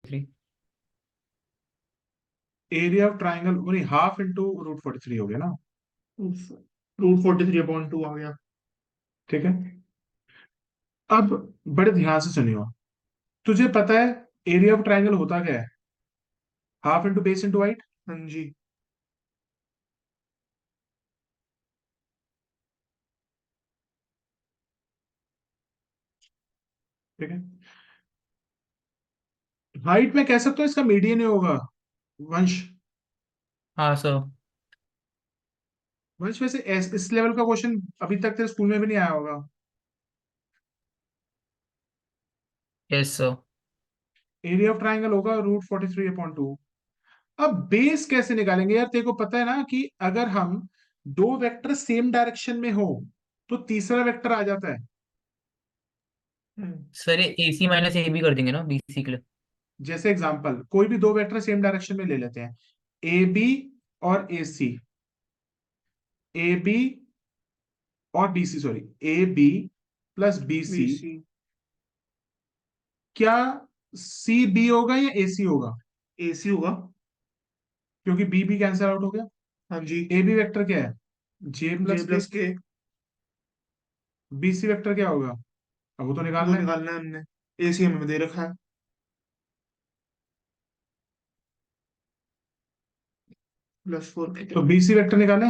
Three. Area of triangle वही half into √43 हो गया ना। √43/2 आ गया। ठीक है। अब बड़े ध्यान से सुनियो। तुझे पता है एरिया ऑफ ट्राइंगल होता क्या है? Half into base into height. हाँ जी। ठीक है। हाइट में कह सकते हो इसका मीडियन ही होगा। वंश। हाँ सर। वंश वैसे इस लेवल का क्वेश्चन अभी तक तेरे स्कूल में भी नहीं आया होगा। Yes sir. Area of triangle होगा √43/2। अब बेस कैसे निकालेंगे यार? तेरे को पता है ना कि अगर हम दो वेक्टर सेम डायरेक्शन में हो तो तीसरा वेक्टर आ जाता है। हम्म। सर ये ए सी माइनस ए बी कर देंगे ना बी सी के लिए। जैसे एग्जांपल कोई भी दो वेक्टर सेम डायरेक्शन में ले लेते हैं, ए बी और ए सी। ए बी और B C, sorry, A B plus B C. BC। क्या सी बी होगा या ए सी होगा? AC होगा। क्योंकि बी बी कैंसिल आउट हो गया। हाँ जी। ए बी वेक्टर क्या है? जे J प्लस के। प्लस के। बी सी वेक्टर क्या होगा? अब वो तो वो निकालना है। निकालना है हमने। AC हमें दे रखा है। +4 तो बी सी वेक्टर निकालें।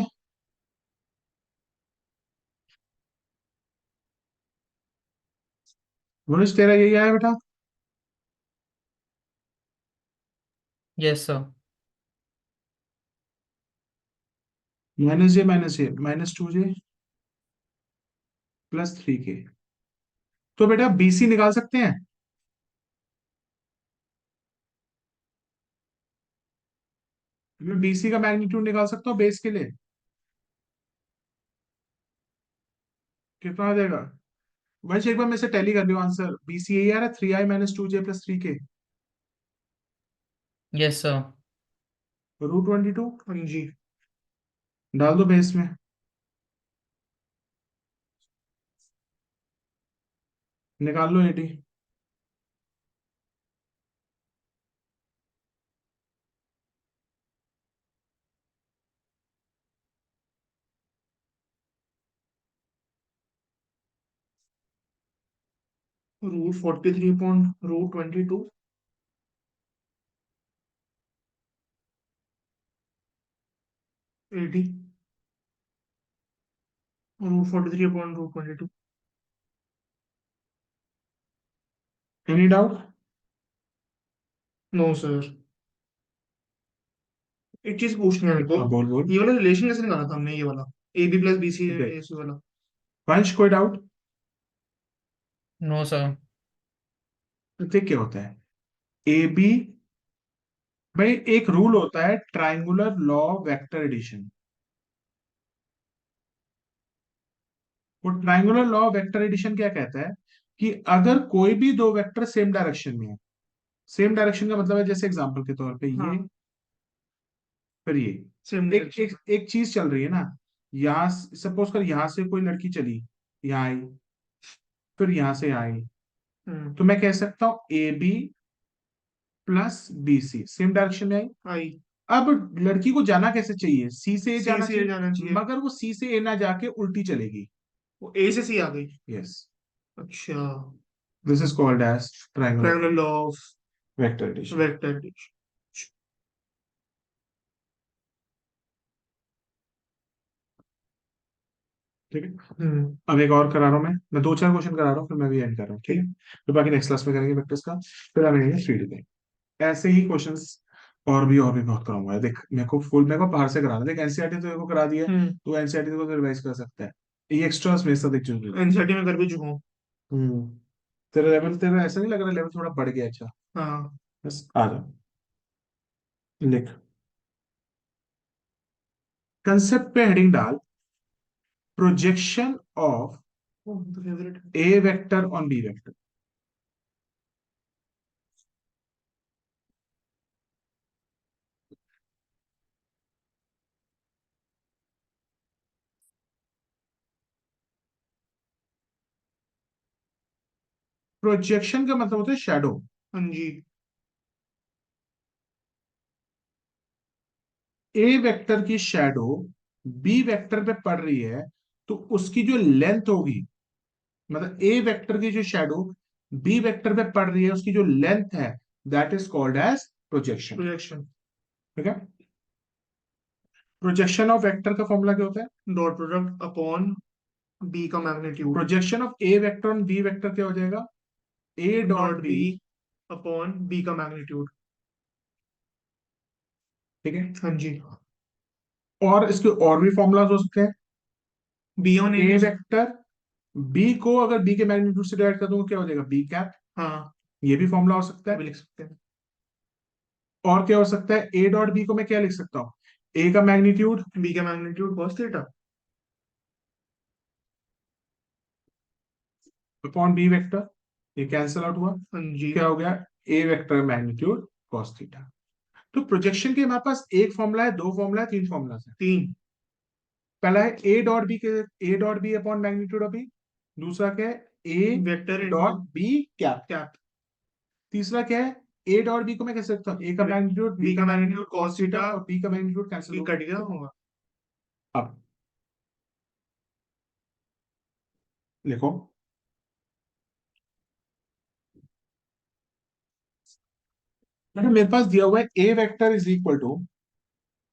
मनुष्य तेरा यही आया बेटा। Yes sir. -J -2J +3K। तो बेटा बी सी निकाल सकते हैं। मैं बी सी का मैग्नीट्यूड निकाल सकता हूँ बेस के लिए। कितना आ जाएगा? वंश एक बार मेरे से टैली कर लियो आंसर। बी सी यही आ रहा है, 3i - 2j +3K। Yes sir. √22 हाँ जी। डाल दो बेस में। निकाल लो 80। √43/√22। 80। √43/√22। Any doubt? No sir. एक चीज पूछनी है मेरे हाँ को। बोल बोल। ये वाला रिलेशन कैसे निकाला था हमने, ये वाला AB + BC देख AC वाला? वंश, कोई डाउट? No sir. तो देख क्या होता है। ए बी, भाई एक रूल होता है ट्राइंगुलर लॉ वेक्टर एडिशन। वो ट्राइंगुलर लॉ वेक्टर एडिशन क्या कहता है कि अगर कोई भी दो वेक्टर सेम डायरेक्शन में है, सेम डायरेक्शन का मतलब है जैसे एग्जांपल के तौर पे ये हाँ। फिर ये, सेम एक डायरेक्शन। एक एक चीज चल रही है ना। यहां सपोज कर यहां से कोई लड़की चली, यहाँ आई, फिर यहां से यहाँ आई। हम्म। तो मैं कह सकता हूँ A B plus B C same direction में आई। आई। अब लड़की को जाना कैसे चाहिए? सी से ए C जाना से A चाहिए। जाना चाहिए। मगर वो सी से ए ना जाके उल्टी चलेगी। वो A से C आ गई। यस। अच्छा। This is called as triangular triangle law of vector addition. Vector addition. ठीक है। हम्म। अब एक और करा रहा हूँ, मैं दो चार क्वेश्चन करा रहा हूँ, फिर मैं भी एंड कर रहा हूँ। ठीक है। ठीक। फिर बाकी नेक्स्ट क्लास में करेंगे वेक्टर्स का। फिर आगे 3D में ऐसे ही क्वेश्चंस और भी बहुत कराऊंगा। देख मेरे को बाहर से कराना। देख एनसीईआरटी तो मेरे को करा दिया है, हम्म। तो एनसीईआरटी को तो रिवाइज कर सकता है। ये एक्स्ट्रास मेरे साथ एक चीज। NCERT में कर भी चुका हूँ। हम्म। तेरा ऐसा नहीं लग रहा लेवल थोड़ा बढ़ गया? अच्छा। हाँ। बस आ जाओ, लिख। कंसेप्ट पे हेडिंग डाल, projection of favourite. A vector on B vector. Projection का मतलब होता है शैडो। हाँ जी। ए वेक्टर की शेडो बी वेक्टर पे पड़ रही है, तो उसकी जो लेंथ होगी, मतलब ए वेक्टर की जो शेडो बी वेक्टर पे पड़ रही है उसकी जो लेंथ है, that is called as projection. Projection. ठीक है। प्रोजेक्शन ऑफ वेक्टर का फॉर्मूला क्या होता है? डॉट प्रोडक्ट अपॉन बी का magnitude. Projection of A vector on B vector क्या हो जाएगा? ए dot dot B. B upon B का मैग्नीट्यूड। ठीक है। हाँ जी। और इसके और भी फॉर्मूलाज हो सकते हैं। बी ऑन ए ए भी हो वेक्टर बी को अगर बी के मैग्नीट्यूड से डिवाइड कर दूंगा क्या हो जाएगा? B cap. हाँ, ये भी फॉर्मूला हो सकता ये है। भी लिख सकते हैं। और क्या हो सकता है? ए डॉट बी को मैं क्या लिख सकता हूँ? ए का मैग्नीट्यूड बी का magnitude cos theta. Upon B vector, ये कैंसिल आउट हुआ। हाँ जी। क्या हो गया? A vector magnitude cos theta. तो प्रोजेक्शन के हमारे पास एक फॉर्मूला है, दो फॉर्मूला है, तीन फॉर्मूला है। तीन। पहला है ए डॉट बी के, a dot B upon magnitude of b. दूसरा क्या है? A vector into dot b cap. Cap. तीसरा क्या है? ए डॉट बी को मैं कैसे सकता हूँ? ए का मैग्नीट्यूड, बी बी का का magnitude magnitude cos cos theta, theta. और बी का मैग्नीट्यूड कैंसिल ये हो कट गया गया। होगा। अब लिखो, मतलब मेरे पास दिया हुआ है a vector is equal to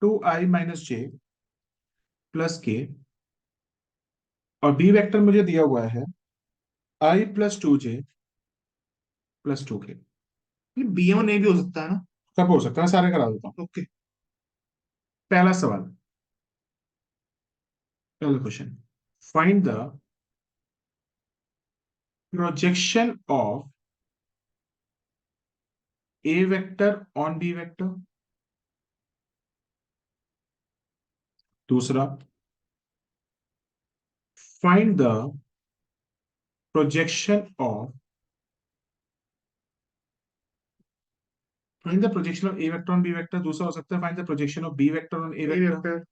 2i - j plus k, और बी वेक्टर मुझे दिया हुआ है i + 2j + 2k। Be on ए भी हो सकता है ना। सब हो सकता है, सारे करा देता हूँ। ओके। पहला सवाल, पहला question, find the projection of A vector on B vector. दूसरा, find the projection of, find the projection of A vector on B vector. दूसरा हो सकता है find the projection of b vector on a a vector. Vector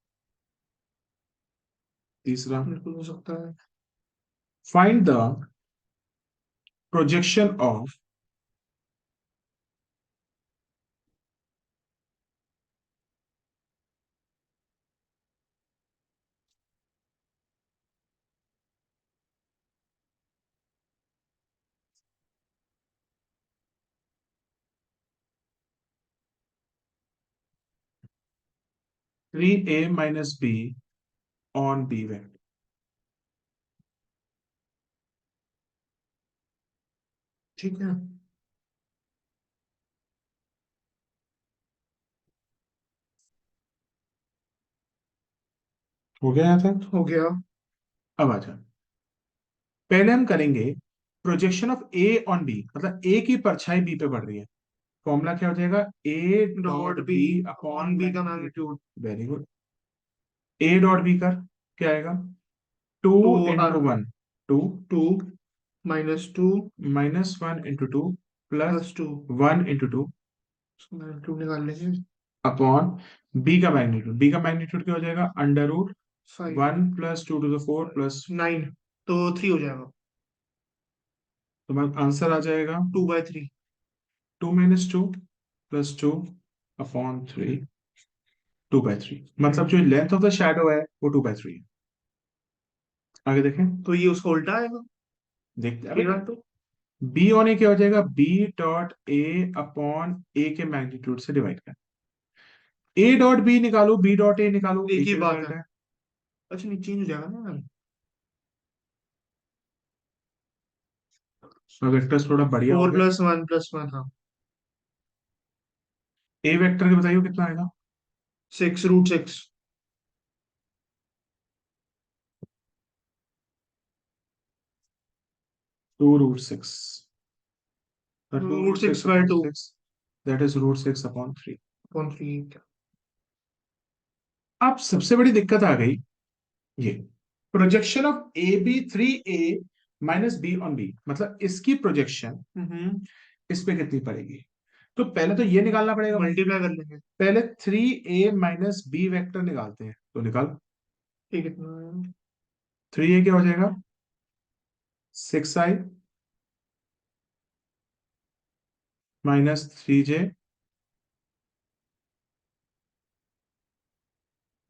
तीसरा, बिल्कुल हो सकता है। Find the projection of, three a minus b on B vector. ठीक है। हो गया यहाँ तक? हो गया। अब आ जाओ, पहले हम करेंगे projection of A on B, मतलब ए की परछाई बी पे पड़ रही है। फॉर्मूला क्या हो जाएगा? ए dot dot B B upon upon B का magnitude. Magnitude. Very good. A dot b कर, क्या आएगा? Two two into one, two, two -2 -1 × 2 plus +2। 1 × 2 magnitude निकाल लेंगे। अपॉन बी का मैग्नीट्यूड। बी का मैग्नीट्यूड क्या हो जाएगा? √1 5 + 2⁴ प्लस, 9, तो 3 हो जाएगा। तुम्हारा आंसर आ जाएगा 2/3। 2 - 2 + 2 अपॉन 3, 2/3। मतलब जो लेंथ ऑफ द शैडो है वो 2/3 है। आगे देखें, तो ये उसका उल्टा आएगा। देखते हैं ये अभी। बात तो। बी होने क्या हो जाएगा? बी डॉट ए अपॉन ए के मैग्नीट्यूड से डिवाइड कर। ए डॉट बी निकालो, बी डॉट ए निकालो, एक एक ही ही बात रिजल्ट है। है। अच्छा, नहीं चेंज हो जाएगा ना यार। वेक्टर्स थोड़ा बढ़िया हो 4 गए। + 1 + 1, हाँ। ए वेक्टर के बताइए कितना आएगा? 6√6। 2√6, √6/2 दैट इज √6/3। अपॉन 3। अब सबसे बड़ी दिक्कत आ गई, ये projection of A B, 3a - b on B, मतलब इसकी प्रोजेक्शन इस पे कितनी पड़ेगी? तो पहले तो ये निकालना पड़ेगा भाई। मल्टीप्लाई कर लेंगे। पहले 3a - b वेक्टर निकालते हैं, तो निकाल। ये कितना है? 3a क्या हो जाएगा? 6i - 3j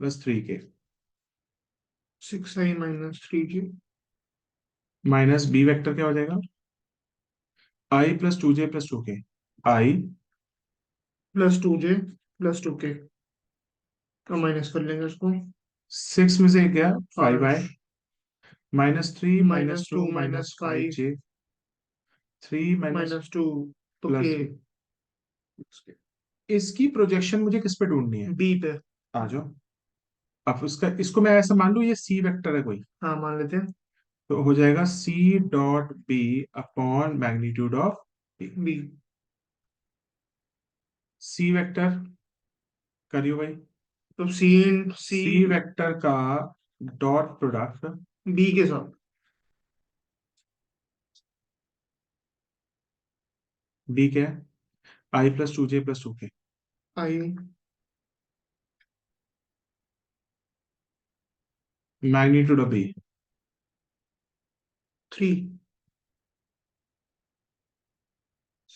plus 3k 6i minus 3j minus B vector क्या हो जाएगा, I plus 2j plus 2k, I plus 2j plus 2k का माइनस कर लेंगे उसको। 6 में से एक गया, 5i 5 -3 minus 2 -2 minus 5 -5j 3 minus minus 2 तो प्लस k इसकी प्रोजेक्शन मुझे किस पे ढूंढनी है, b पे। आ जाओ। अब उसका इसको मैं ऐसा मान लूं ये सी वेक्टर है कोई, हाँ मान लेते हैं तो हो जाएगा c dot B upon magnitude of b. b। C vector करियो भाई, तो c c सी वेक्टर का डॉट प्रोडक्ट b के साथ बी क्या है, i plus 2j plus 2k i magnitude of b 3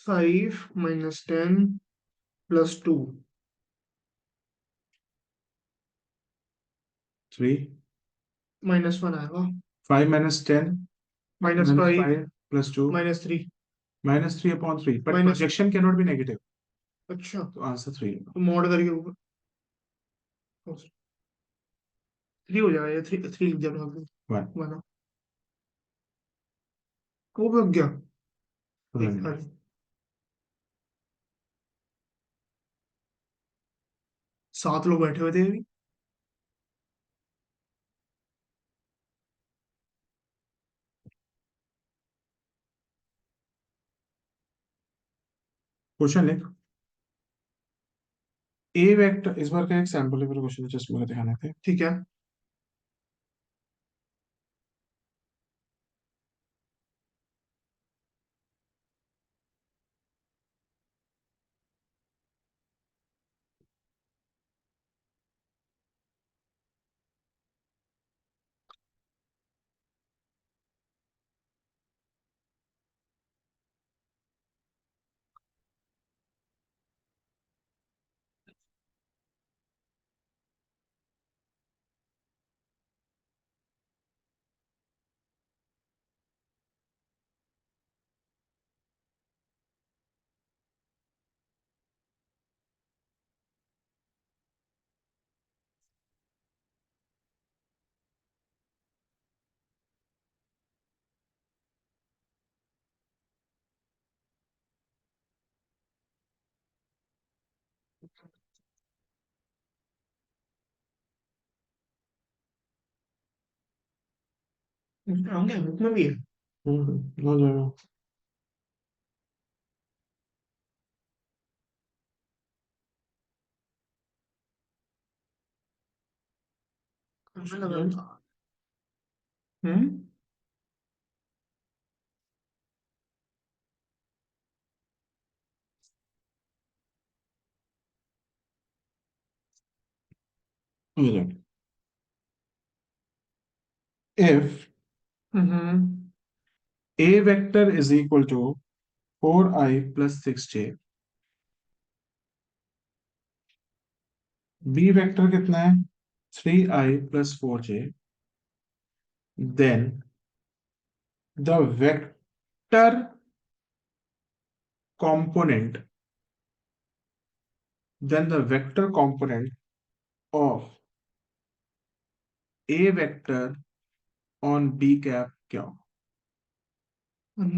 5 minus 10 plus 2 3 -1 आएगा। 5 -10 minus 5 -5 plus 2 -3 -3 upon 3, but minus. Projection can not be negative, अच्छा तो आंसर 3 होगा। तो मॉड करके ऊपर 3 हो जाएगा, ये 3 लिख दिया 1 बना। वो लग गया। एक रन। 7 लोग बैठे हुए थे अभी। क्वेश्चन लिख, ए वेक्टर इस बार का एक सैंपल पेपर क्वेश्चन जस्ट मुझे दिखाने थे। ठीक है। होंगे बुक में भी है। हो जाएगा। मुझे लगा था। हम्म। हो जाएगा। if hmm. a vector is equal to 4i plus 6j, b vector कितना है 3i plus 4j, then the vector component of a vector on b cap क्या होगा?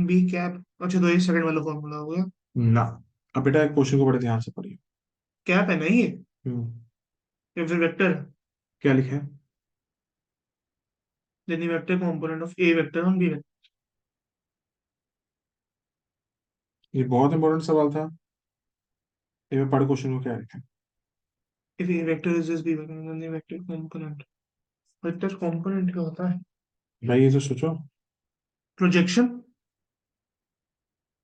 B cap. अच्छा तो ये सेकंड वाला फॉर्मूला हो गया। ना, अब बेटा क्वेश्चन को बड़े ध्यान से पढ़िए। कैप है ना ये, हम्म, या फिर वेक्टर। क्या लिखा है, then vector component of A vector on B vector. ये बहुत इंपॉर्टेंट सवाल था, ये पढ़ क्वेश्चन को क्या लिखा है। If A vector is this B vector then the vector component. Vector component क्या होता है? भाई ये तो सोचो, प्रोजेक्शन।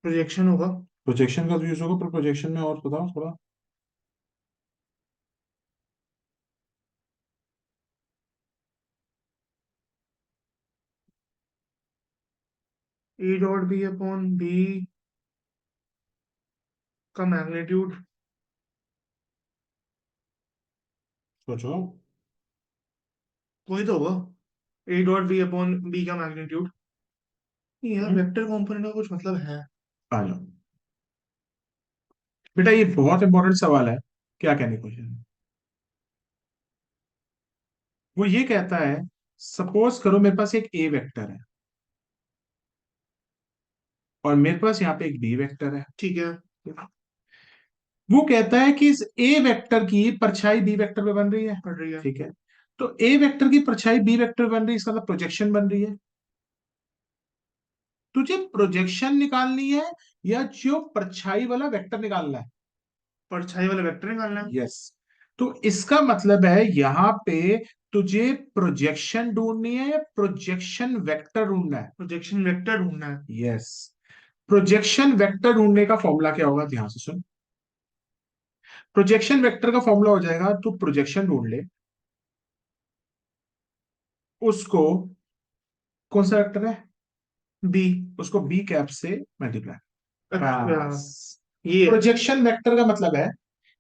प्रोजेक्शन होगा। प्रोजेक्शन का तो यूज होगा, पर प्रोजेक्शन में और बताओ थोड़ा। A dot B upon B का मैग्नीट्यूड। सोचो, वही तो होगा, A dot B upon B का मैग्नीट्यूड। नहीं यार, वेक्टर कंपोनेंट का कुछ मतलब है? आ जाओ बेटा, ये बहुत इंपॉर्टेंट सवाल है। क्या कहने को है? वो ये कहता है, सपोज करो मेरे पास एक ए वेक्टर है और मेरे पास यहाँ पे एक बी वेक्टर है। ठीक है। वो कहता है कि इस ए वेक्टर की परछाई बी वेक्टर पे बन रही है। पढ़ रही है। ठीक है, तो ए वेक्टर की परछाई बी वेक्टर बन रही है, इसका मतलब प्रोजेक्शन बन रही है। तुझे प्रोजेक्शन निकालनी है या जो परछाई वाला वेक्टर निकालना है? परछाई वाला वेक्टर निकालना है। यस। तो इसका मतलब है यहां पे तुझे प्रोजेक्शन ढूंढनी है या प्रोजेक्शन वेक्टर ढूंढना है? प्रोजेक्शन वेक्टर ढूंढना है। यस। प्रोजेक्शन वेक्टर ढूंढने का फॉर्मूला क्या होगा, ध्यान से सुन। प्रोजेक्शन वेक्टर का फॉर्मूला हो जाएगा, तू प्रोजेक्शन ढूंढ ले, उसको, कौन सा वेक्टर है, बी। उसको बी कैप से मल्टीप्लाई। अच्छा, बस। ये है। प्रोजेक्शन वेक्टर का मतलब है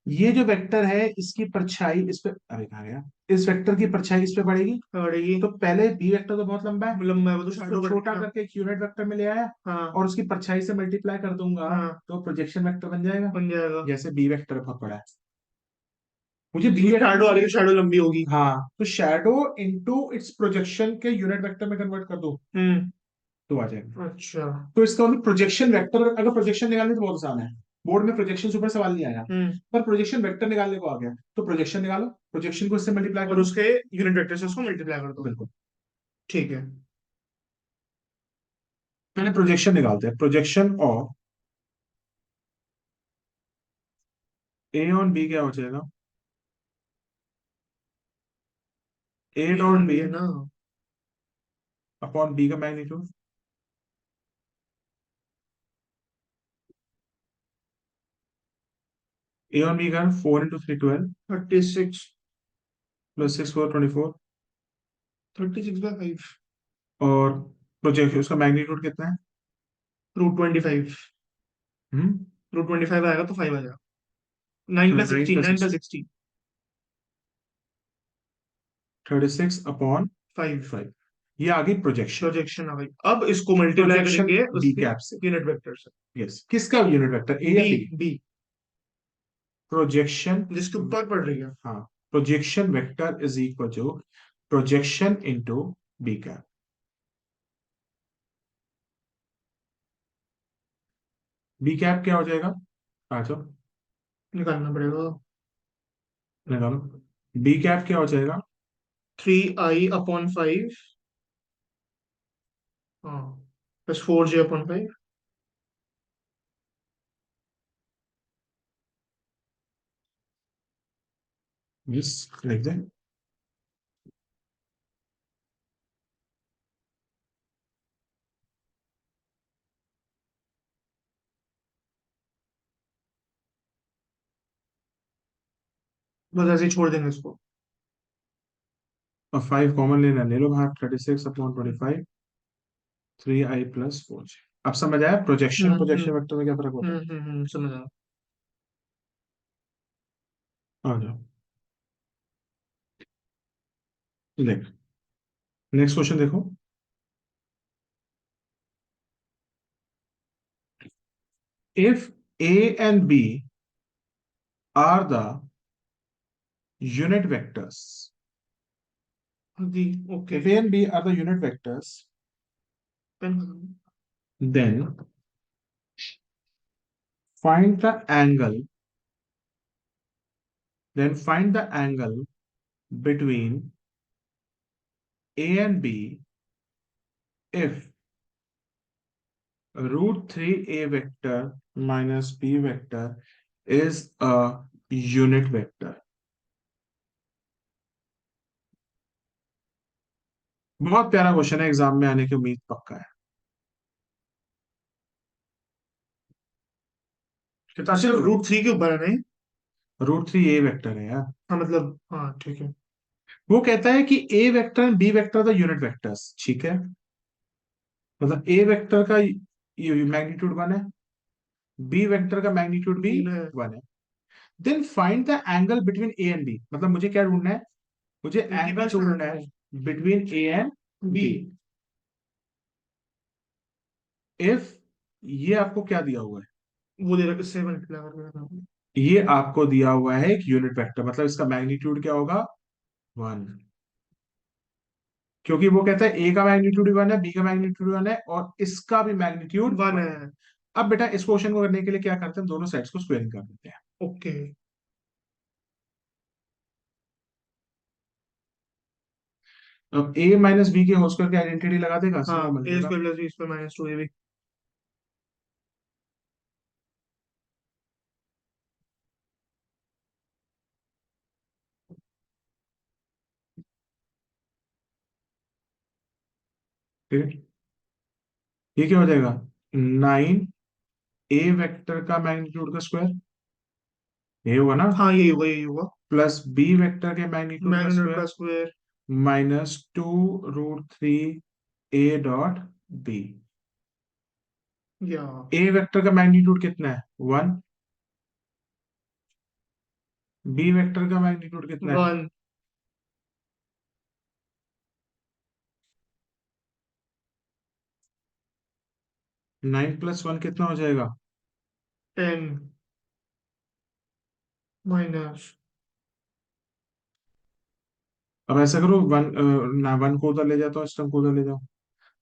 ये जो वेक्टर है इसकी परछाई इस पे, अरे कहाँ गया, इस वेक्टर की परछाई इस पे पड़ेगी। पड़ेगी। तो पहले बी वेक्टर तो बहुत लंबा है, मतलब मैं वो तो उसको शैडो छोटा कट। करके एक यूनिट वेक्टर में ले आया हाँ। और उसकी परछाई से मल्टीप्लाई कर दूंगा, हाँ, तो प्रोजेक्शन वेक्टर बन जाएगा। बन जाएगा। जैसे बी वेक्टर बहुत बड़ा है, मुझे बी इसमें शैडो आ रही वेक्टर, है, शैडो लंबी होगी। हाँ, तो शैडो इनटू इट्स प्रोजेक्शन के यूनिट वेक्टर में कन्वर्ट कर दो हम्म। तो आ जाएगा। अच्छा। तो इसका मतलब प्रोजेक्शन वेक्टर, अगर प्रोजेक्शन निकालने तो बहुत आसान है, बोर्ड में प्रोजेक्शन ऊपर सवाल नहीं आया, हम्म। पर प्रोजेक्शन वेक्टर निकालने को आ गया, तो प्रोजेक्शन निकालो, प्रोजेक्शन को इससे मल्टीप्लाई और करो। उसके यूनिट वेक्टर से उसको मल्टीप्लाई कर दो। बिल्कुल। ठीक है। पहले प्रोजेक्शन निकालते हैं, projection of A on B क्या हो जाएगा, ए ये डॉट ऑन बी भी है ना। अपॉन बी का मैग्नीट्यूड। ए ऑन बी का 4 × 3 12 36। प्लस 6 4 24, 36/5। और प्रोजेक्शन उसका मैग्नीट्यूड कितना है? √25। हम्म √25 आएगा तो 5 आ जाएगा। 9+16, 9+16। 36/5। 5। ये आ गई प्रोजेक्शन। प्रोजेक्शन आ गई। अब इसको मल्टीप्लाई प्रोजेक्शन करेंगे बी उसके कैप से। यूनिट वेक्टर से। यस, किसका यूनिट वेक्टर, ए या बी। बी? बी प्रोजेक्शन, जिसके ऊपर पड़ रही है। हाँ, projection vector is equal to projection into B cap. B cap क्या हो जाएगा, आ जाओ निकालना पड़ेगा। निकालो। बी कैप क्या हो जाएगा? 3i/5। हाँ, प्लस 4j/5। यस, लिख दे। बस ऐसे ही छोड़ देंगे इसको। और 5 कॉमन लेना, ले लो बाहर, 36/25, 3i + 4j। अब समझ आया प्रोजेक्शन प्रोजेक्शन हम्म। वेक्टर में क्या फर्क होता है? समझ आया। आ जाओ, देख, नेक्स्ट क्वेश्चन देखो। If A and B are the unit vectors, दी। Okay. if A and B are the unit vectors, पेन खत्म। then find the angle, find the angle between A and B if √3A vector minus B vector is a unit vector। बहुत प्यारा question है, exam में आने की उम्मीद पक्का है। कितना सिर्फ √3 के ऊपर है नहीं? √3A वेक्टर है यार। हाँ मतलब, हाँ ठीक है। वो कहता है कि a vector b vector the unit vectors, ठीक है, मतलब ए वेक्टर का मैग्नीट्यूड 1 है, बी वेक्टर का मैग्नीट्यूड भी 3 है। 1 है। Then find the angle between A and B, मतलब मुझे क्या ढूंढना है, मुझे इनके एंगल बीच का ढूंढना है angle. Between A and B. B if ये आपको क्या दिया हुआ है, वो दे रखा 7 करके। ये आपको दिया हुआ है एक यूनिट वेक्टर, मतलब इसका मैग्नीट्यूड क्या होगा, 1। क्योंकि वो कहता है ए का मैग्नीट्यूड 1 है, बी का मैग्नीट्यूड 1 है, और इसका भी मैग्नीट्यूड 1 1। है। अब बेटा इस क्वेश्चन को करने के लिए क्या करते हैं, दोनों साइड्स को स्क्वायरिंग कर देते हैं। ओके। अब ए माइनस बी के होल स्क्वायर की आइडेंटिटी लगा देगा, हाँ, सीधा बन ए जाएगा। Square plus B square minus 2ab। ठीक है, ये क्या हो जाएगा, 9 ए वेक्टर का मैग्नीट्यूड का स्क्वायर, ये होगा ना, हाँ, यही होगा, यही होगा। प्लस बी वेक्टर के मैग्नीट्यूड का मैग्नीट्यूड स्क्वायर का स्क्वायर। -2√3 A dot B. या ए वेक्टर का मैग्नीट्यूड कितना है, 1। बी वेक्टर का मैग्नीट्यूड कितना है, 1। 9 + 1 कितना हो जाएगा, 10 माइनस। अब ऐसा करो, वन ना, 1 को उधर ले जाता हूँ, इस टर्म को उधर ले जाओ,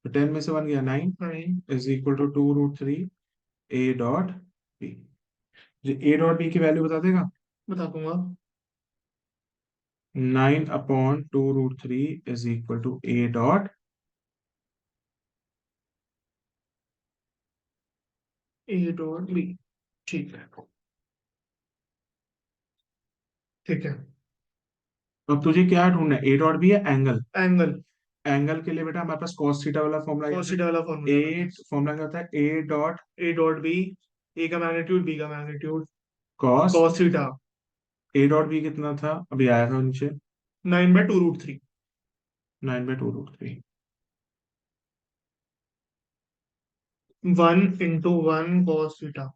तो 10 में से 1 गया, 9 9। Is equal to 2√3 A dot B. A dot B की वैल्यू बता देगा, बता दूंगा। 9/2√3 is equal to A dot, A dot B. ठीक है। ठीक है। अब तुझे क्या ढूंढना है, ए डॉट बी या एंगल। एंगल। एंगल के लिए बेटा हमारे पास cos थीटा वाला फॉर्मूला cos है। थीटा वाला फॉर्मूला है। ए फॉर्मूला क्या होता है, A dot A dot B. ए का मैग्नीट्यूड, बी का magnitude. Cos, cos theta. A dot B कितना था, अभी आया था नीचे, 9/2√3। 9/2√3। 1 × 1 cos थीटा।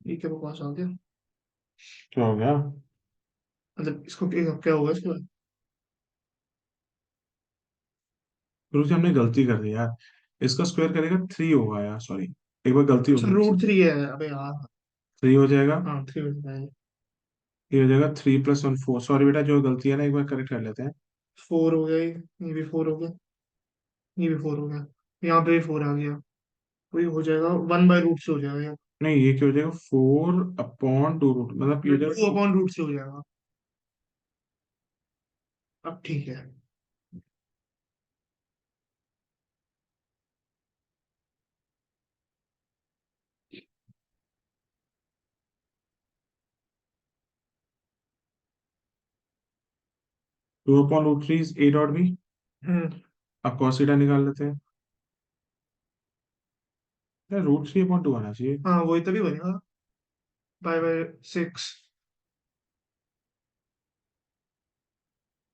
ये क्या बकवास आ गया? क्या हो गया, मतलब इसको क्या क्या होगा इसके बाद? शुरू से हमने गलती कर दी यार, इसका स्क्वायर करेगा 3 होगा यार, सॉरी, एक बार गलती हो अच्छा, गई मुझसे। √3 है, अबे यार। 3 हो जाएगा, हाँ, 3 होता है। ये हो जाएगा 3 + 1 4, सॉरी बेटा जो गलती है ना, एक बार करेक्ट कर लेते हैं। 4 हो गया, ये भी 4 हो गया। ये भी 4 हो गया। यहाँ पे भी 4 आ गया। तो ये हो जाएगा 1/√, से हो जाएगा। नहीं, ये क्या हो जाएगा, 4/2√, मतलब ये हो टू जाएगा, अपॉन रूट से हो जाएगा। अब ठीक है। 2/√3 इज ए डॉट बी। हम्म। अब cos थीटा निकाल लेते हैं, यार √3/2 आना चाहिए। हाँ, वही तभी बनेगा। π/6।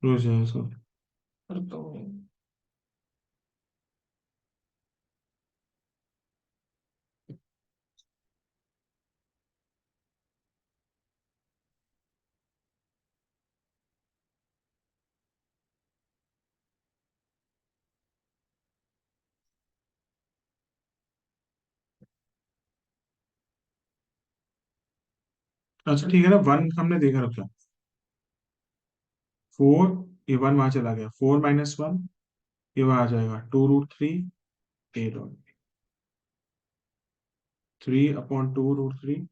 रुक जाए इसको, करता हूँ। अच्छा ठीक है ना, 1 हमने देखा, रखा 4, ये 1 वहां चला गया, 4 - 1, ये वहां आ जाएगा 2√3 A dot, 3/2√3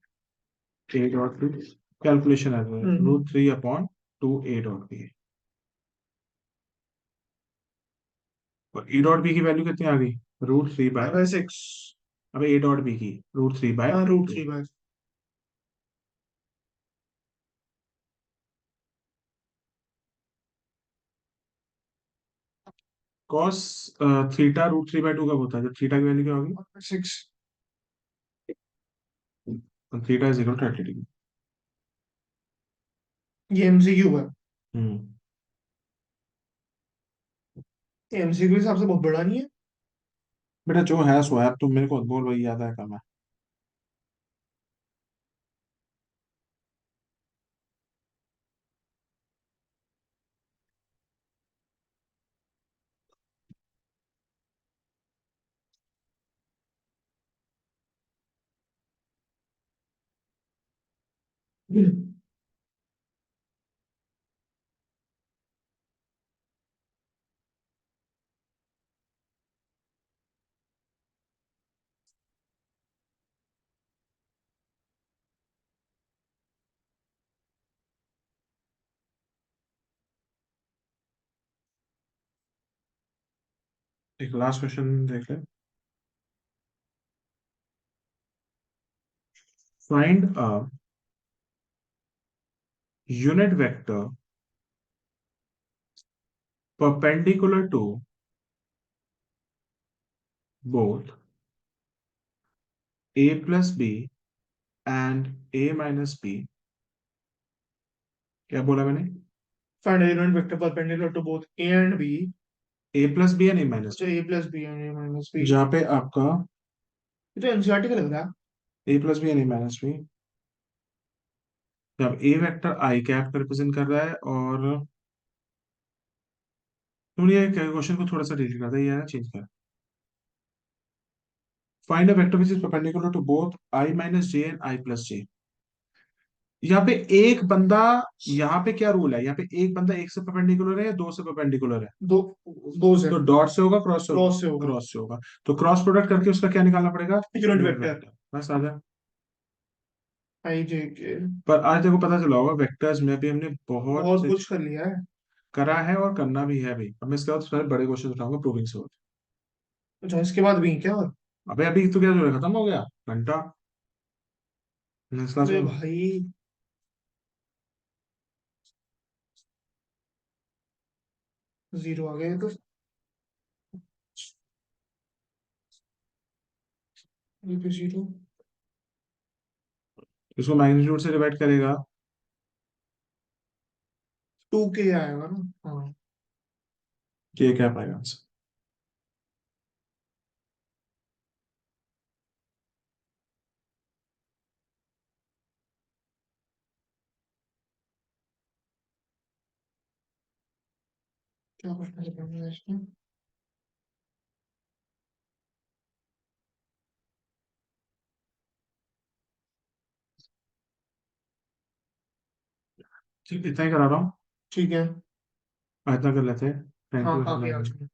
A dot B. Calculation है, हम्म। √3/2 ए डॉट बी। और ई डॉट बी की वैल्यू कितनी आ गई, √3 बाय, 5/6। अब ए डॉट बी की √3 बाय हाँ, root 2। Three by. Cos theta √3/2 कब होता है, जब थीटा की वैल्यू क्या होगी, 6। Theta is equal to 30 degree. ये एमसीक्यू है। हम्म, एमसीक्यू के हिसाब से बहुत बड़ा नहीं है। बेटा जो है सो है, अब तुम मेरे को बोल, वही याद है कम है। एक लास्ट क्वेश्चन देख ले। Find a unit vector perpendicular to both a plus b and a minus b। क्या बोला मैंने? Find unit vector perpendicular to both A and B. a plus B and a minus अच्छा, A plus B and A minus B. B, जहाँ पे आपका ये तो NCERT का लग रहा है। a plus B and a minus B, जब a vector I cap represent कर रहा है, और तुम ये क्वेश्चन को थोड़ा सा डिलीट कर दे, ये ना चेंज कर। Find a vector which is perpendicular to both i minus J and i plus J. यहाँ पे एक बंदा, यहाँ पे क्या रूल है, यहाँ पे एक बंदा एक से परपेंडिकुलर है या दो से परपेंडिकुलर है? दो, दो से। तो डॉट से होगा, क्रॉस से होगा? क्रॉस से होगा। क्रॉस से होगा। तो क्रॉस प्रोडक्ट करके उसका क्या निकालना पड़ेगा? Unit unit vector vector. बस आ जाए। आई जे के। पर आज देखो पता चला होगा वेक्टर्स में भी हमने बहुत बहुत से कुछ कर लिया है। करा है और करना भी है भाई। अब मैं इसके बाद सारे बड़े क्वेश्चन उठाऊंगा प्रूविंग से। अच्छा, इसके बाद भी क्या? और अबे अभी तो क्या जो है, खत्म हो गया घंटा नेक्स्ट क्लास अरे में। भाई, जीरो आ गए तो। ये पे जीरो। इसको मैग्नीट्यूड से डिवाइड करेगा। टू के आएगा ना? हाँ। ये क्या पाएगा आंसर? क्या क्वेश्चन है इसमें? ठीक, इतना ही करा रहा हूँ। ठीक है। इतना कर लेते हैं। थैंक हाँ, काफी आ यू। चुके हैं।